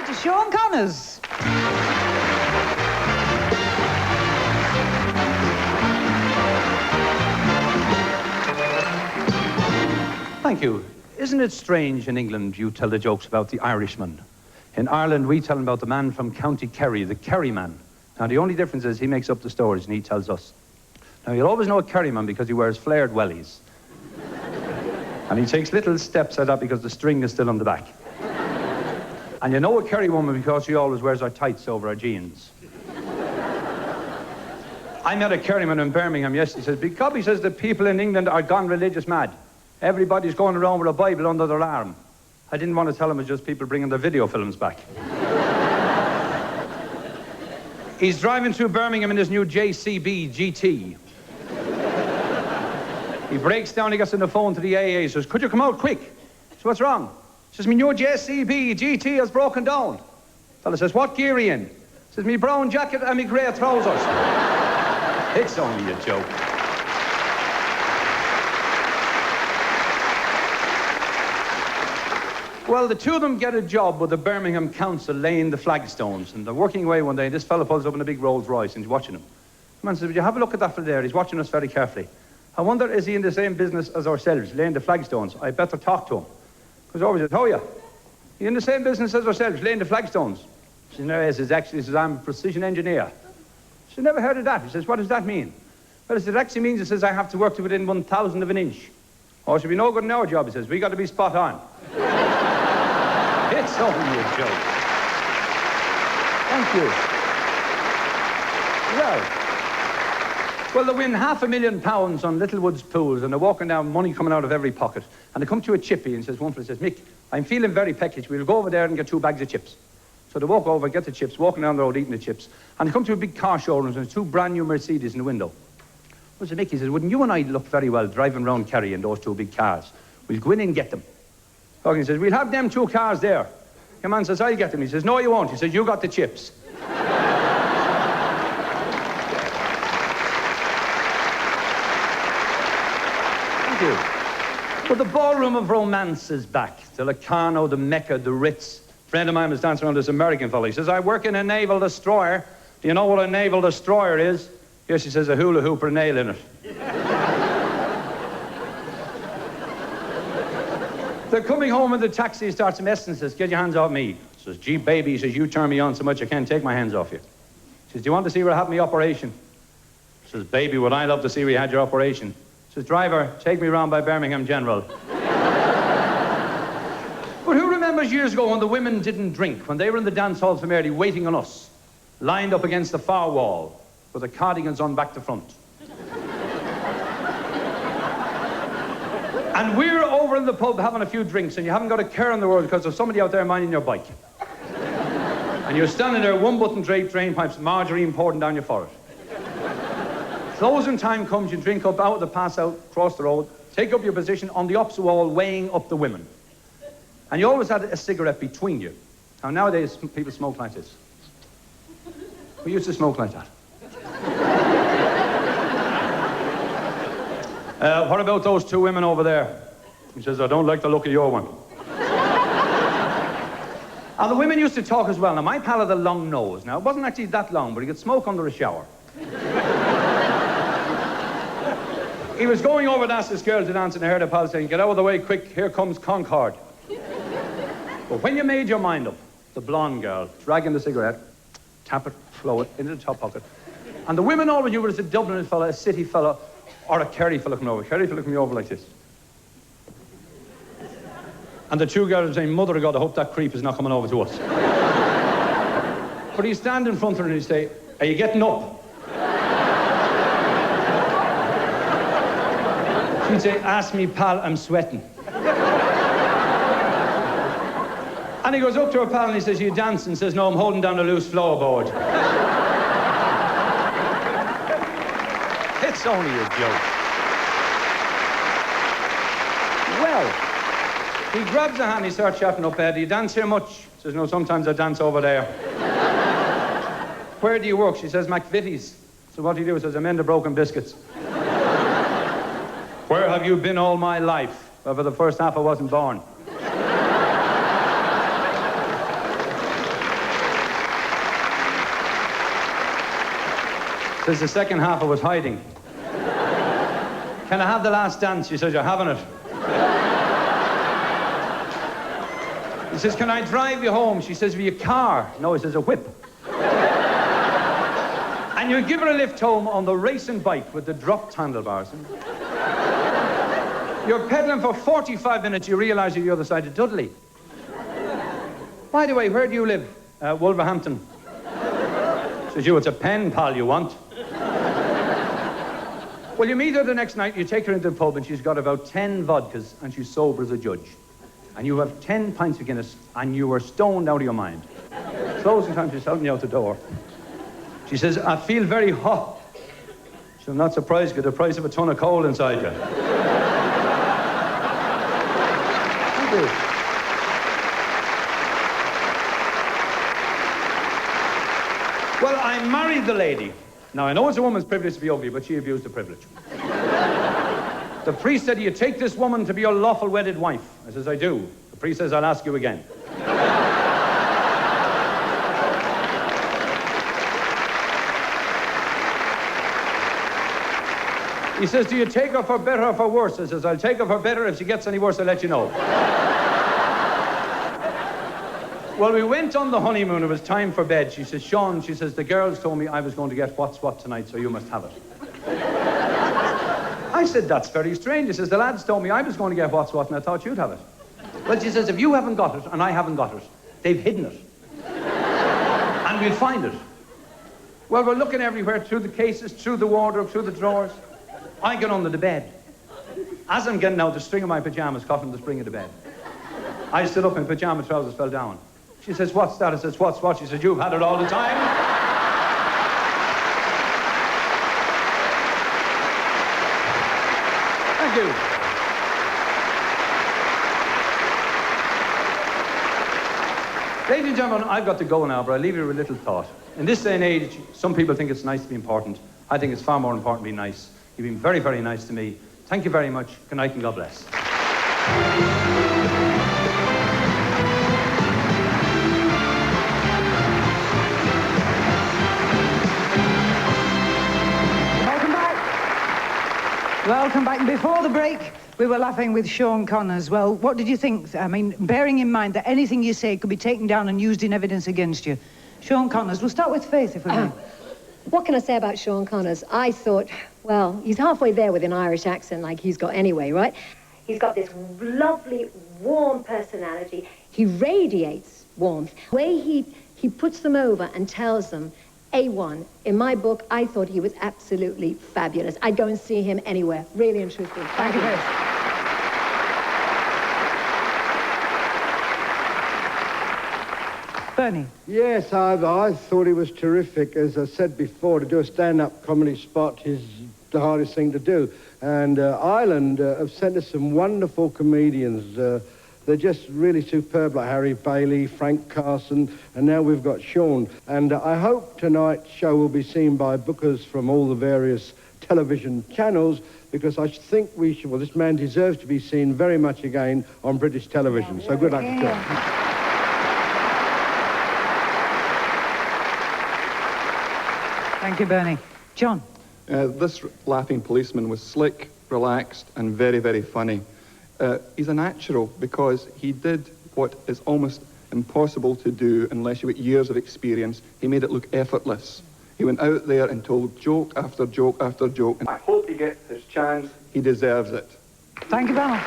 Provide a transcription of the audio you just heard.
to Shaun Connors. Thank you. Isn't it strange in England you tell the jokes about the Irishman? In Ireland, we tell them about the man from County Kerry, the Kerry man. Now, the only difference is he makes up the stories and he tells us. Now, you'll always know a Kerry man because he wears flared wellies. And he takes little steps at that because the string is still on the back. And you know a Kerry woman because she always wears her tights over her jeans. I met a Kerryman in Birmingham yesterday. He says, because he says the people in England are gone religious mad. Everybody's going around with a Bible under their arm. I didn't want to tell him it's just people bringing their video films back. He's driving through Birmingham in his new JCB GT. He breaks down, he gets on the phone to the AA, he says, could you come out quick? So what's wrong? He says, my new JCB GT has broken down. The fella says, what gear are you in? He says, me brown jacket and me grey trousers. It's only a joke. Well, the two of them get a job with the Birmingham Council laying the flagstones, and they're working away one day, and this fella pulls up in a big Rolls Royce and he's watching them. The man says, would you have a look at that fella there? He's watching us very carefully. I wonder, is he in the same business as ourselves, laying the flagstones? I better talk to him. Because always says, how are you? You in the same business as ourselves, laying the flagstones? He says, no, he says, actually, he says, I'm a precision engineer. He says, never heard of that. He says, what does that mean? Well, he says, it actually means, he says, I have to work to within 1,000 of an inch. Oh, it should be no good in our job, he says. We got to be spot on. It's only a joke. Thank you. Well, they win £500,000 on Littlewood's pools, and they're walking down, money coming out of every pocket. And they come to a chippy and says, one fellow says, Mick, I'm feeling very peckish. We'll go over there and get 2 bags of chips. So they walk over, get the chips, walking down the road, eating the chips. And they come to a big car showroom, and there's 2 brand new Mercedes in the window. Well, so Mick, he says, wouldn't you and I look very well driving around Kerry in those 2 big cars? We'll go in and get them. So he says, we'll have them 2 cars there. The man says, I'll get them. He says, no, you won't. He says, you got the chips. Thank you. But the ballroom of romance is back. The Locarno, the Mecca, the Ritz. A friend of mine was dancing around this American fellow. He says, I work in a naval destroyer. Do you know what a naval destroyer is? Yes, he says, a hula hoop or a nail in it. They're coming home in the taxi, he starts messing and says, get your hands off me. He says, gee, baby, he says, you turn me on so much I can't take my hands off you. He says, do you want to see where I had my operation? He says, baby, would I love to see where you had your operation? He says, driver, take me round by Birmingham General. But who remembers years ago when the women didn't drink, when they were in the dance hall from early waiting on us, lined up against the far wall, with the cardigans on back to front? And we're over in the pub having a few drinks, and you haven't got a care in the world because there's somebody out there minding your bike. And you're standing there, one button draped, drain pipes, margarine pouring down your forehead. Closing time comes, you drink up, out the pass out, cross the road, take up your position on the opposite wall, weighing up the women. And you always had a cigarette between you. Now, nowadays, people smoke like this. We used to smoke like that. What about those 2 women over there? He says, I don't like the look of your one. And the women used to talk as well. Now, my pal had a long nose. Now, it wasn't actually that long, but he could smoke under a shower. He was going over to ask this girl to dance, and I heard a pal saying, get out of the way quick, here comes Concord. But when you made your mind up, the blonde girl, dragging the cigarette, tap it, flow it into the top pocket. And the women always knew it was a Dublin fella, a city fella, or a Kerry fella coming over. Kerry fella coming over like this. And the 2 girls saying, Mother of God, I hope that creep is not coming over to us. But he'd stand in front of her and he'd say, are you getting up? She'd say, ask me, pal, I'm sweating. And he goes up to her pal and he says, you dance? And says, no, I'm holding down a loose floorboard. It's only a joke. Well, he grabs a hand, he starts shouting up there, do you dance here much? He says, no, sometimes I dance over there. Where do you work? She says, McVitie's. So what do you do? He says, I mend the broken biscuits. Where have you been all my life? Well, for the first half I wasn't born. Says the second half I was hiding. Can I have the last dance? She says, you're having it. He says, can I drive you home? She says, with your car? No, he says, a whip. And you give her a lift home on the racing bike with the dropped handlebars. You're pedaling for 45 minutes, you realise you're the other side of Dudley. By the way, where do you live? Wolverhampton. Says you, it's a pen pal you want. Well, you meet her the next night, you take her into the pub, and she's got about 10 vodkas, and she's sober as a judge. And you have 10 pints of Guinness, and you are stoned out of your mind. Closing time, she's helping you out the door. She says, I feel very hot. She says, I'm not surprised, get the price of a ton of coal inside you. Thank you. Well, I married the lady. Now, I know it's a woman's privilege to be ugly, but she abused the privilege. The priest said, do you take this woman to be your lawful wedded wife? I says, I do. The priest says, I'll ask you again. He says, do you take her for better or for worse? I says, I'll take her for better. If she gets any worse, I'll let you know. Well, we went on the honeymoon. It was time for bed. She says, Shaun, she says, the girls told me I was going to get what's what tonight, so you must have it. I said, that's very strange. He says, the lads told me I was going to get what's what, and I thought you'd have it. Well, she says, if you haven't got it, and I haven't got it, they've hidden it. And we'll find it. Well, we're looking everywhere, through the cases, through the wardrobe, through the drawers. I get under the bed. As I'm getting out, the string of my pajamas caught in the spring of the bed. I stood up and pajama trousers fell down. She says, what's that? I says, what's what? She says, you've had it all the time. Thank you. Ladies and gentlemen, I've got to go now, but I'll leave you with a little thought. In this day and age, some people think it's nice to be important. I think it's far more important to be nice. You've been very, very nice to me. Thank you very much. Good night and God bless. Welcome back. Before the break, we were laughing with Shaun Connors. Well, what did you think? I mean, bearing in mind that anything you say could be taken down and used in evidence against you. Shaun Connors, we'll start with Faith, if we may. What can I say about Shaun Connors? I thought, well, he's halfway there with an Irish accent like he's got anyway, right? He's got this lovely, warm personality. He radiates warmth. The way he puts them over and tells them, A1. In my book, I thought he was absolutely fabulous. I'd go and see him anywhere, really and truthfully. Thank you, Faith. Bernie. Yes, I thought he was terrific. As I said before, to do a stand-up comedy spot is the hardest thing to do. And Ireland have sent us some wonderful comedians. They're just really superb, like Harry Bailey, Frank Carson, and now we've got Shaun. And I hope tonight's show will be seen by bookers from all the various television channels, because I think we should, well, this man deserves to be seen very much again on British television. So good luck to Shaun. Thank you, Bernie. John. This laughing policeman was slick, relaxed, and very, very funny. He's a natural because he did what is almost impossible to do unless you get years of experience. He made it look effortless. He went out there and told joke after joke after joke. And I hope he gets his chance. He deserves it. Thank you, Bernie.